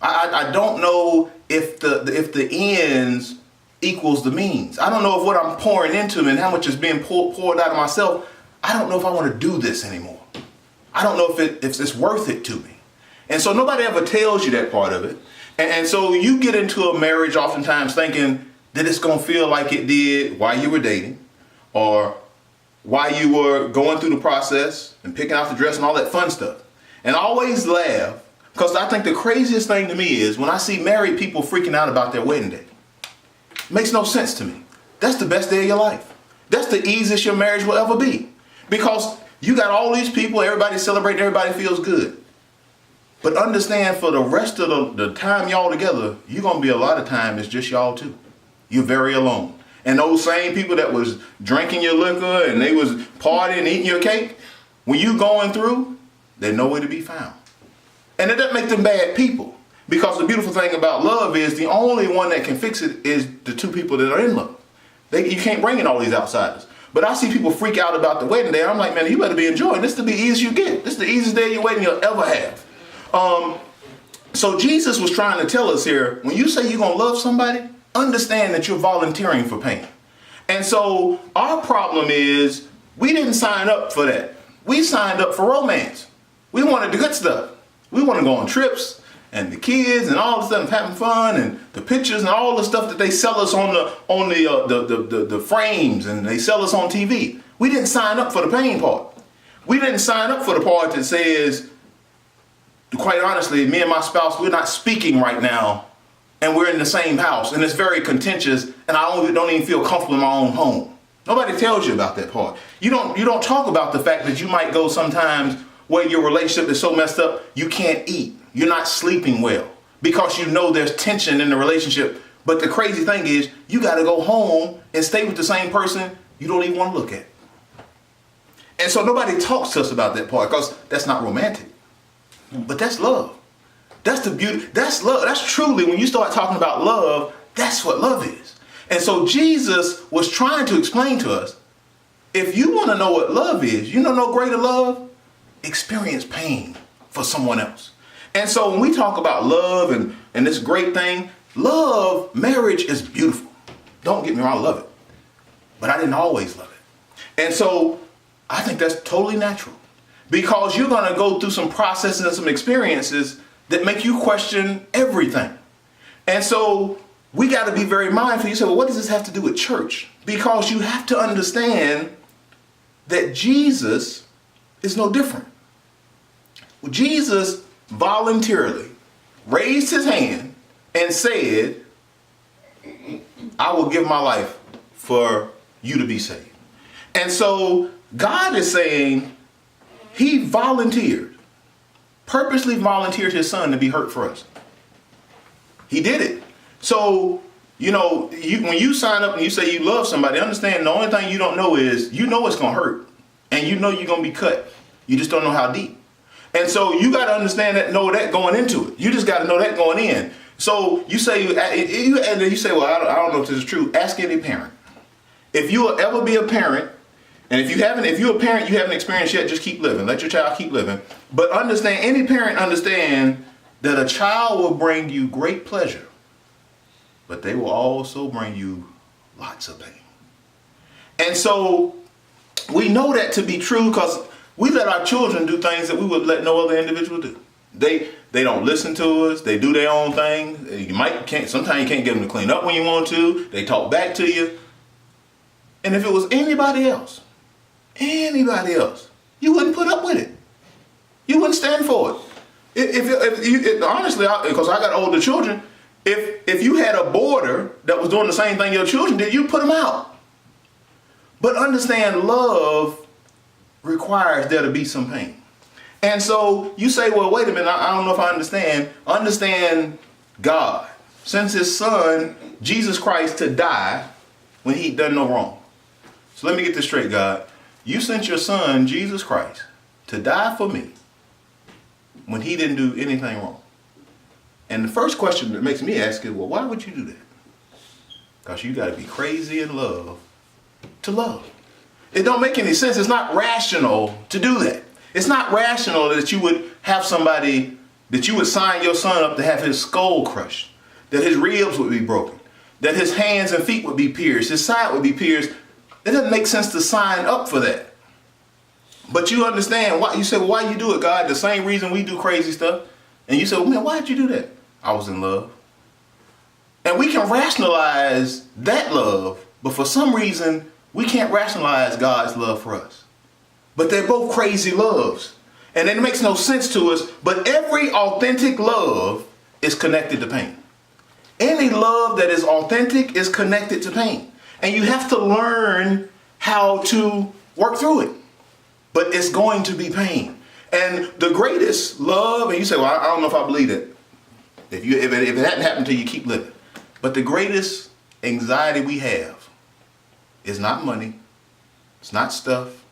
I don't know if the ends equals the means. I don't know if what I'm pouring into them and how much is being poured out of myself, I don't know if I want to do this anymore. I don't know if it's worth it to me. And so nobody ever tells you that part of it. And so you get into a marriage oftentimes thinking that it's going to feel like it did while you were dating, or while you were going through the process and picking out the dress and all that fun stuff. And I always laugh, because I think the craziest thing to me is when I see married people freaking out about their wedding day. It makes no sense to me. That's the best day of your life. That's the easiest your marriage will ever be. Because you got all these people, everybody celebrating, everybody feels good. But understand, for the rest of the time y'all together, you're going to be a lot of time it's just y'all two. You're very alone. And those same people that was drinking your liquor and they was partying and eating your cake, when you going through, they're nowhere to be found. And it doesn't make them bad people. Because the beautiful thing about love is the only one that can fix it is the two people that are in love. You can't bring in all these outsiders. But I see people freak out about the wedding day. I'm like, man, you better be enjoying. This is the easiest you get. This is the easiest day of your wedding you'll ever have. So Jesus was trying to tell us here, when you say you're going to love somebody, understand that you're volunteering for pain. And so our problem is we didn't sign up for that. We signed up for romance. We wanted the good stuff. We want to go on trips and the kids and all the stuff, having fun and the pictures and all the stuff that they sell us on the frames and they sell us on TV. We didn't sign up for the pain part. We didn't sign up for the part that says, quite honestly, me and my spouse, we're not speaking right now, and we're in the same house, and it's very contentious, and I don't even feel comfortable in my own home. Nobody tells you about that part. You don't talk about the fact that you might go sometimes where your relationship is so messed up, you can't eat. You're not sleeping well because you know there's tension in the relationship. But the crazy thing is, you got to go home and stay with the same person you don't even want to look at. And so nobody talks to us about that part because that's not romantic. But that's love. That's the beauty. That's love. That's truly, when you start talking about love, that's what love is. And so Jesus was trying to explain to us, if you want to know what love is, you know no greater love? Experience pain for someone else. And so when we talk about love and this great thing, love, marriage is beautiful. Don't get me wrong, I love it. But I didn't always love it. And so I think that's totally natural. Because you're going to go through some processes and some experiences that make you question everything. And so we got to be very mindful. You say, well, what does this have to do with church? Because you have to understand that Jesus is no different. Jesus voluntarily raised his hand and said, I will give my life for you to be saved. And so God is saying, he purposely volunteered his son to be hurt for us. He did it. So, when you sign up and you say you love somebody, understand the only thing you don't know is, you know it's going to hurt. And you know you're going to be cut. You just don't know how deep. And so you got to understand that, know that going into it. You just got to know that going in. So you say, well, I don't know if this is true. Ask any parent. If you will ever be a parent, and if you're a parent, you haven't experienced yet, just keep living. Let your child keep living. But understand, any parent understand that a child will bring you great pleasure, but they will also bring you lots of pain. And so we know that to be true because we let our children do things that we would let no other individual do. They don't listen to us. They do their own thing. Sometimes you can't get them to clean up when you want to. They talk back to you. And if it was anybody else, you wouldn't put up with it. You wouldn't stand for it. Honestly, because I got older children, if you had a boarder that was doing the same thing your children did, you'd put them out. But understand, love requires there to be some pain. And so you say, well, wait a minute, I don't know if I understand. Understand God sends his son, Jesus Christ, to die when he done no wrong. So let me get this straight, God. You sent your son, Jesus Christ, to die for me when he didn't do anything wrong. And the first question that makes me ask is, well, why would you do that? Because you got to be crazy in love to love. It don't make any sense. It's not rational to do that. It's not rational that you would have somebody, that you would sign your son up to have his skull crushed, that his ribs would be broken, that his hands and feet would be pierced, his side would be pierced. It doesn't make sense to sign up for that. But you understand why. You say, well, why you do it, God? The same reason we do crazy stuff. And you say, well, man, why'd you do that? I was in love. And we can rationalize that love, but for some reason, we can't rationalize God's love for us. But they're both crazy loves. And it makes no sense to us, but every authentic love is connected to pain. Any love that is authentic is connected to pain. And you have to learn how to work through it. But it's going to be pain. And the greatest love, and you say, well, I don't know if I believe it. If it hadn't happened to you, keep living. But the greatest anxiety we have is not money. It's not stuff.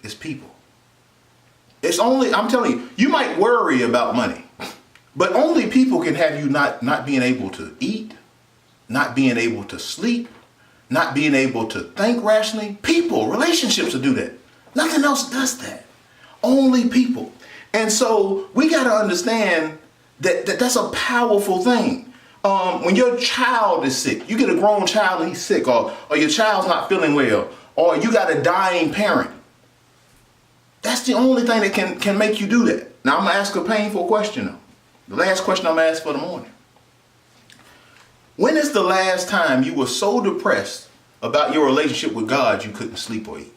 It's people. It's only, I'm telling you, you might worry about money, but only people can have you not being able to eat, not being able to sleep, not being able to think rationally. People, relationships will do that. Nothing else does that. Only people. And so we got to understand that that's a powerful thing. When your child is sick, you get a grown child and he's sick, or your child's not feeling well, or you got a dying parent. That's the only thing that can make you do that. Now I'm going to ask a painful question though. The last question I'm going to ask for the morning. When is the last time you were so depressed about your relationship with God you couldn't sleep or eat?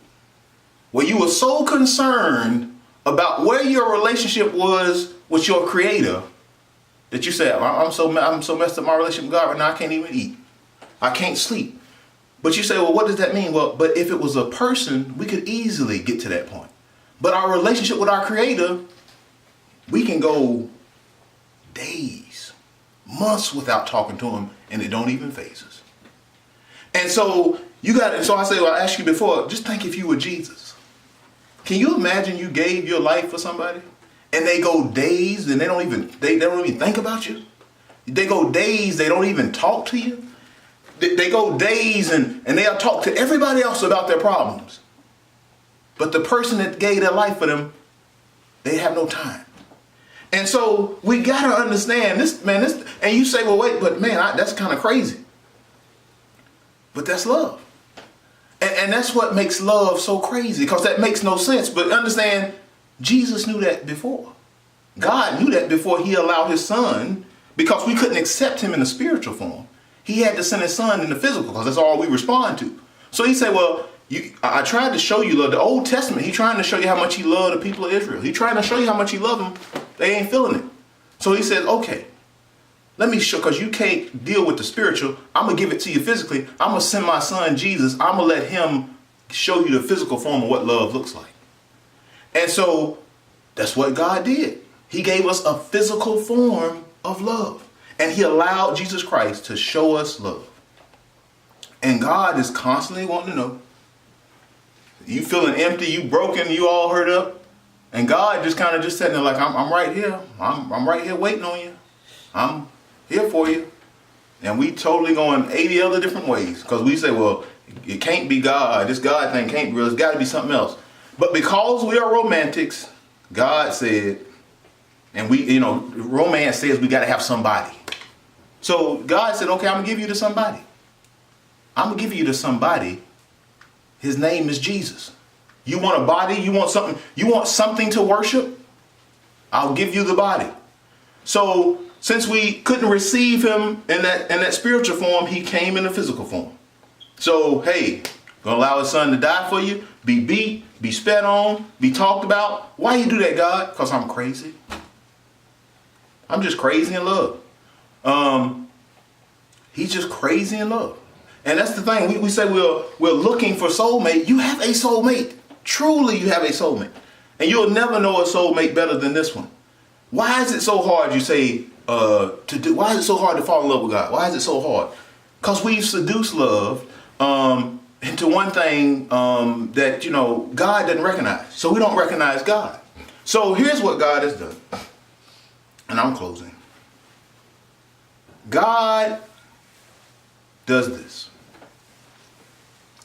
Where you were so concerned about where your relationship was with your creator that you said, I'm so messed up my relationship with God right now, I can't even eat. I can't sleep. But you say, well, what does that mean? Well, but if it was a person, we could easily get to that point. But our relationship with our creator, we can go days, months without talking to him, and it don't even faze us. And so I say, well, I asked you before, just think if you were Jesus. Can you imagine you gave your life for somebody and they go days and they don't even think about you? They go days, they don't even talk to you. They go days and they'll talk to everybody else about their problems. But the person that gave their life for them, they have no time. And so we got to understand this, man, and you say, well, wait, but man, that's kind of crazy. But that's love. And that's what makes love so crazy, because that makes no sense. But understand, Jesus knew that before. God knew that before he allowed his son, because we couldn't accept him in the spiritual form. He had to send his son in the physical, because that's all we respond to. So he said, well, I tried to show you love. The Old Testament, he trying to show you how much he loved the people of Israel. He trying to show you how much he loved them. They ain't feeling it. So he said, okay, let me show, because you can't deal with the spiritual. I'm going to give it to you physically. I'm going to send my son, Jesus. I'm going to let him show you the physical form of what love looks like. And so that's what God did. He gave us a physical form of love. And he allowed Jesus Christ to show us love. And God is constantly wanting to know, you feeling empty, you broken, you all hurt up. And God just kind of just sitting there like, I'm right here. I'm right here waiting on you. I'm here for you. And we totally going 80 other different ways. Because we say, well, it can't be God. This God thing can't be real. It's got to be something else. But because we are romantics, God said, and we, romance says we got to have somebody. So God said, okay, I'm going to give you to somebody. I'm going to give you to somebody. His name is Jesus. You want a body? You want something to worship? I'll give you the body. So since we couldn't receive him in that spiritual form, he came in a physical form. So, hey, gonna allow his son to die for you, be beat, be spat on, be talked about. Why you do that, God? Because I'm crazy. I'm just crazy in love. He's just crazy in love. And that's the thing. We say we're looking for soulmate. You have a soulmate. Truly, you have a soulmate. And you'll never know a soulmate better than this one. Why is it so hard, you say, to do? Why is it so hard to fall in love with God? Why is it so hard? Because we've seduced love into one thing that, God doesn't recognize. So we don't recognize God. So here's what God has done. And I'm closing. God does this.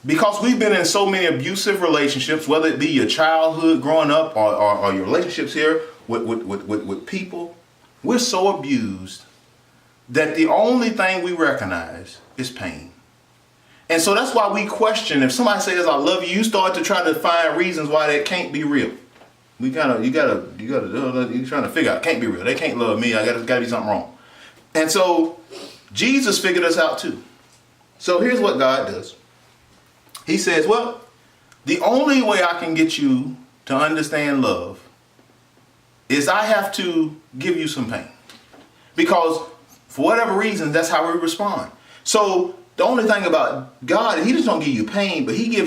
Because we've been in so many abusive relationships, whether it be your childhood growing up or your relationships here with people, we're so abused that the only thing we recognize is pain. And so that's why we question, if somebody says, I love you, you start to try to find reasons why that can't be real. You're trying to figure out, it can't be real. They can't love me. Gotta be something wrong. And so Jesus figured us out too. So here's what God does. He says, well, the only way I can get you to understand love is I have to give you some pain. Because for whatever reason, that's how we respond. So the only thing about God, he just don't give you pain, but he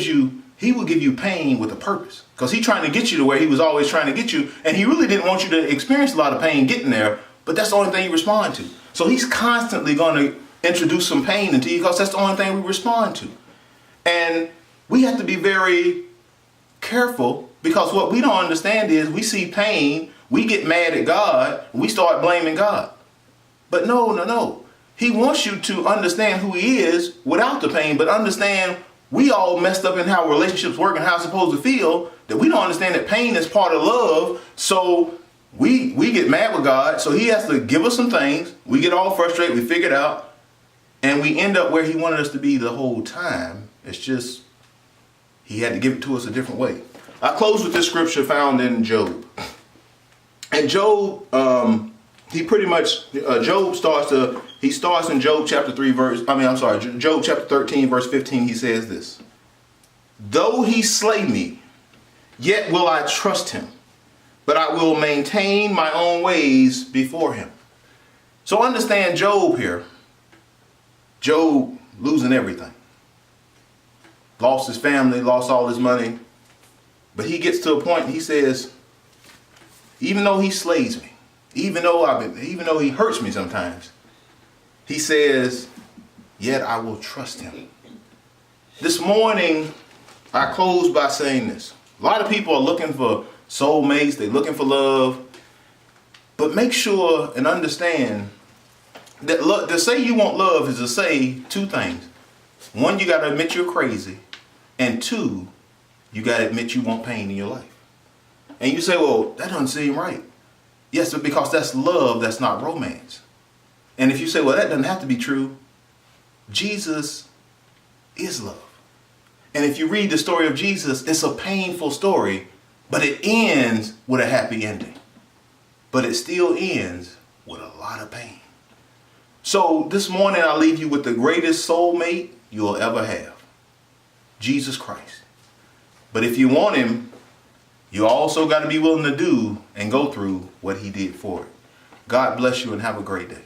will give you pain with a purpose. Because he's trying to get you to where he was always trying to get you. And he really didn't want you to experience a lot of pain getting there, but that's the only thing you respond to. So he's constantly going to introduce some pain into you because that's the only thing we respond to. And we have to be very careful, because what we don't understand is we see pain, we get mad at God, we start blaming God. But no. He wants you to understand who he is without the pain, but understand we all messed up in how relationships work and how it's supposed to feel, that we don't understand that pain is part of love. So we get mad with God, so he has to give us some things. We get all frustrated, we figure it out, and we end up where he wanted us to be the whole time. It's just he had to give it to us a different way. I close with this scripture found in Job. And Job, Job starts in Job chapter 13 verse 15. He says this: though he slay me, yet will I trust him, but I will maintain my own ways before him. So understand Job here. Job losing everything. Lost his family, lost all his money. But he gets to a point and he says, even though he slays me, even though he hurts me sometimes, he says, yet I will trust him. This morning, I close by saying this. A lot of people are looking for soulmates, they're looking for love. But make sure and understand that to say you want love is to say two things. One, you got to admit you're crazy. And two, you got to admit you want pain in your life. And you say, well, that doesn't seem right. Yes, but because that's love, that's not romance. And if you say, well, that doesn't have to be true, Jesus is love. And if you read the story of Jesus, it's a painful story, but it ends with a happy ending. But it still ends with a lot of pain. So this morning, I'll leave you with the greatest soulmate you'll ever have, Jesus Christ. But if you want him, you also got to be willing to do and go through what he did for it. God bless you and have a great day.